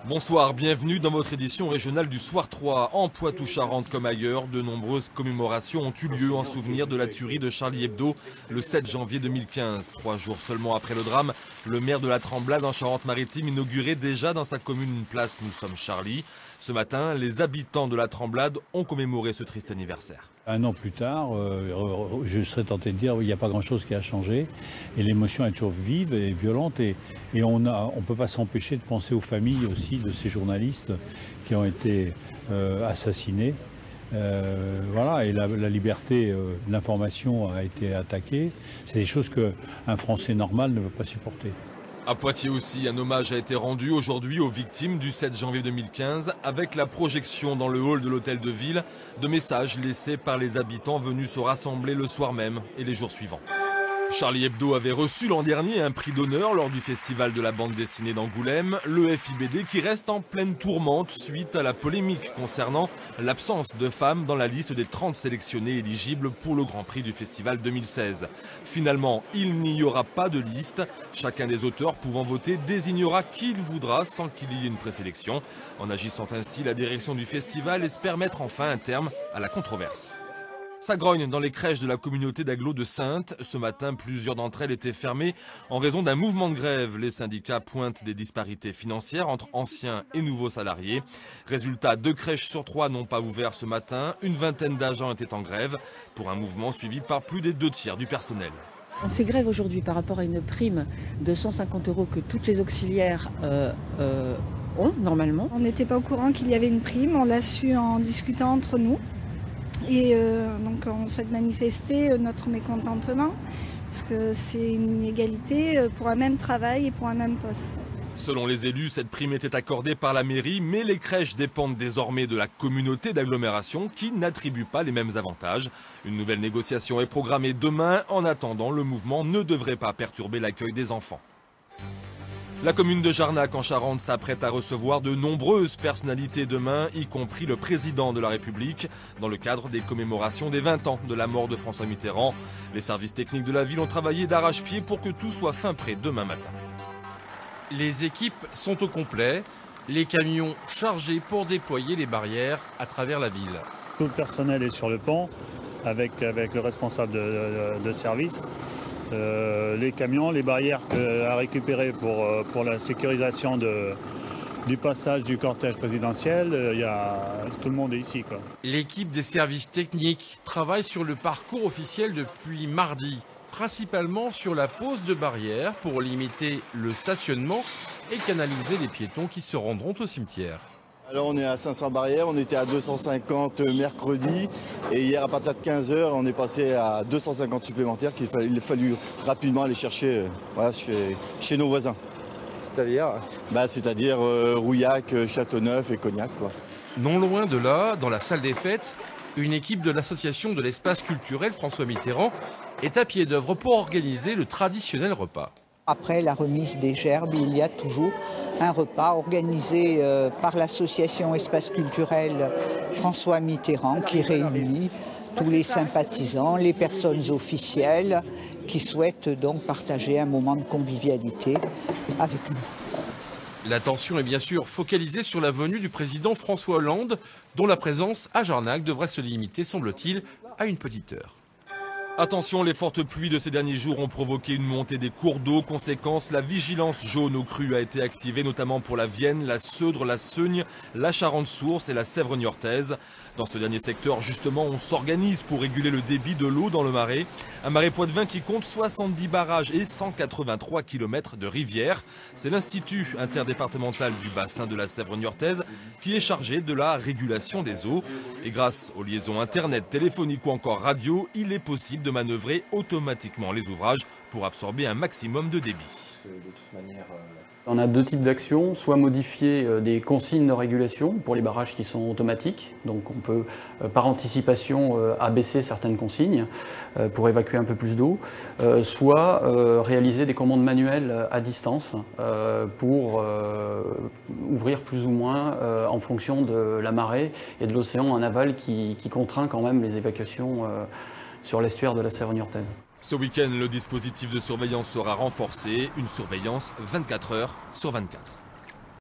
Bonsoir, bienvenue dans votre édition régionale du Soir 3. En Poitou-Charentes comme ailleurs, de nombreuses commémorations ont eu lieu en souvenir de la tuerie de Charlie Hebdo le 7 janvier 2015. 3 jours seulement après le drame, le maire de la Tremblade en Charente-Maritime inaugurait déjà dans sa commune une place Nous sommes Charlie. Ce matin, les habitants de la Tremblade ont commémoré ce triste anniversaire. Un an plus tard, je serais tenté de dire qu'il n'y a pas grand-chose qui a changé et l'émotion est toujours vive et violente et on ne peut pas s'empêcher de penser aux familles aussi de ces journalistes qui ont été assassinés. Voilà, et la liberté de l'information a été attaquée. C'est des choses qu'un Français normal ne peut pas supporter. À Poitiers aussi, un hommage a été rendu aujourd'hui aux victimes du 7 janvier 2015 avec la projection dans le hall de l'hôtel de ville de messages laissés par les habitants venus se rassembler le soir même et les jours suivants. Charlie Hebdo avait reçu l'an dernier un prix d'honneur lors du festival de la bande dessinée d'Angoulême, le FIBD qui reste en pleine tourmente suite à la polémique concernant l'absence de femmes dans la liste des 30 sélectionnés éligibles pour le Grand Prix du festival 2016. Finalement, il n'y aura pas de liste. Chacun des auteurs pouvant voter désignera qui il voudra sans qu'il y ait une présélection. En agissant ainsi, la direction du festival espère mettre enfin un terme à la controverse. Ça grogne dans les crèches de la communauté d'agglo de Saintes. Ce matin, plusieurs d'entre elles étaient fermées en raison d'un mouvement de grève. Les syndicats pointent des disparités financières entre anciens et nouveaux salariés. Résultat, 2 crèches sur 3 n'ont pas ouvert ce matin. Une vingtaine d'agents étaient en grève pour un mouvement suivi par plus des 2/3 du personnel. On fait grève aujourd'hui par rapport à une prime de 150 € que toutes les auxiliaires ont normalement. On n'était pas au courant qu'il y avait une prime, on l'a su en discutant entre nous. Et donc on souhaite manifester notre mécontentement, parce que c'est une inégalité pour un même travail et pour un même poste. Selon les élus, cette prime était accordée par la mairie, mais les crèches dépendent désormais de la communauté d'agglomération qui n'attribue pas les mêmes avantages. Une nouvelle négociation est programmée demain. En attendant, le mouvement ne devrait pas perturber l'accueil des enfants. La commune de Jarnac en Charente s'apprête à recevoir de nombreuses personnalités demain, y compris le président de la République, dans le cadre des commémorations des 20 ans de la mort de François Mitterrand. Les services techniques de la ville ont travaillé d'arrache-pied pour que tout soit fin prêt demain matin. Les équipes sont au complet, les camions chargés pour déployer les barrières à travers la ville. Tout le personnel est sur le pont avec le responsable de service. Les camions, les barrières à récupérer pour la sécurisation du passage du cortège présidentiel, tout le monde est ici, quoi. L'équipe des services techniques travaille sur le parcours officiel depuis mardi, principalement sur la pose de barrières pour limiter le stationnement et canaliser les piétons qui se rendront au cimetière. Alors on est à 500 barrières, on était à 250 mercredi et hier à partir de 15 h on est passé à 250 supplémentaires qu'il a fallu rapidement aller chercher voilà, chez nos voisins. C'est-à-dire Rouillac, Châteauneuf et Cognac, quoi. Non loin de là, dans la salle des fêtes, une équipe de l'association de l'espace culturel François Mitterrand est à pied d'œuvre pour organiser le traditionnel repas. Après la remise des gerbes, il y a toujours un repas organisé par l'association Espace culturel François Mitterrand qui réunit tous les sympathisants, les personnes officielles qui souhaitent donc partager un moment de convivialité avec nous. L'attention est bien sûr focalisée sur la venue du président François Hollande, dont la présence à Jarnac devrait se limiter, semble-t-il, à une petite heure. Attention, les fortes pluies de ces derniers jours ont provoqué une montée des cours d'eau. Conséquence, la vigilance jaune aux crues a été activée, notamment pour la Vienne, la Seudre, la Seugne, la Charente-Source et la Sèvre niortaise. Dans ce dernier secteur, justement, on s'organise pour réguler le débit de l'eau dans le Marais. Un Marais Poitevin qui compte 70 barrages et 183 km de rivières. C'est l'Institut interdépartemental du bassin de la Sèvre niortaise qui est chargé de la régulation des eaux. Et grâce aux liaisons internet, téléphoniques ou encore radio, il est possible de manœuvrer automatiquement les ouvrages pour absorber un maximum de débit. On a 2 types d'actions, soit modifier des consignes de régulation pour les barrages qui sont automatiques, donc on peut par anticipation abaisser certaines consignes pour évacuer un peu plus d'eau, soit réaliser des commandes manuelles à distance pour ouvrir plus ou moins en fonction de la marée et de l'océan en aval qui contraint quand même les évacuations sur l'estuaire de la Sèvre niortaise. Ce week-end, le dispositif de surveillance sera renforcé, une surveillance 24 heures sur 24.